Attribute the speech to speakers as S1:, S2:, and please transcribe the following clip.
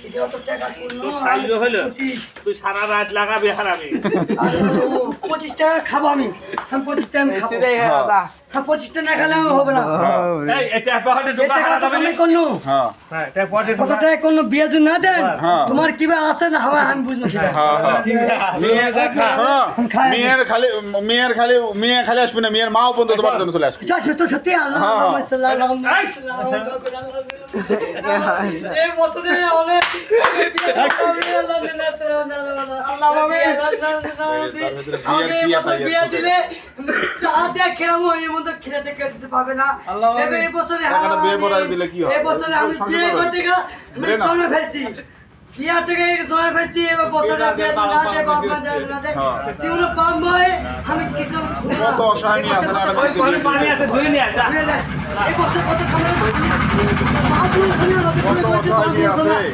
S1: এটা অত টাকা করলো
S2: তোর সাইজ হলো
S1: 25
S2: তুই সারা রাত লাগাবি হারামি
S1: 25 টাকা খাবো আমি 25 টাকা আমি খাবো
S3: সেটাই হয় দাদা।
S1: হ্যাঁ 25 টাকা না খেলে আমার হবে না
S2: এই এটা পকেটে
S1: এই
S2: ঢোকা
S1: টাকা
S2: হারা
S1: তো
S2: যাবে
S1: তুমি
S2: না
S1: করলো
S4: হ্যাঁ
S2: হ্যাঁ এটা পকেটে
S1: কত
S2: ঢোকা
S1: টাকা করলো বিয়ে যদি না দেন
S4: হ্যাঁ।
S1: তোমার কিভাবে আছে না হবে আমি বুঝবো সেটা
S4: হ্যাঁ হ্যাঁ
S2: নিয়ে যা খা
S4: শোনো
S1: খাই।
S4: মেয়ের খালি আসবে না মেয়ের মাও পর্যন্ত তোমার জন্য চলে আসবে
S1: বিশ্বাস তো সত্যি আল্লাহ
S4: হ্যাঁ, হ্যাঁ।
S1: এই বছরে অনেক আল্লাহ আমাকে এই বছর বিয়ে দিলে চা দিয়ে খেলামো এই মতো খেতে খেতে পাবে না এই বছরে
S4: টাকাটা বিয়ে পড়ায় দিলে কি হয়?
S1: এই বছরে আমি বিয়ে করতে গিয়ে আমি
S4: দেবে না?
S1: জমে ফেলছি বিয়া থেকে জমে ফেলছি এবার বছরে বিয়ে না দে বাপ মা দেবে না দে তুই বাপ মায়ে আমি কিছু
S4: কত অসহায় নিয়ে আসে না একটা
S2: ওই ঘরে পানি আছে ধুই নিয়ে যা
S1: এই বছর কত খাবার বাপ মা শুনে
S4: কত অসহায় নিয়ে আসে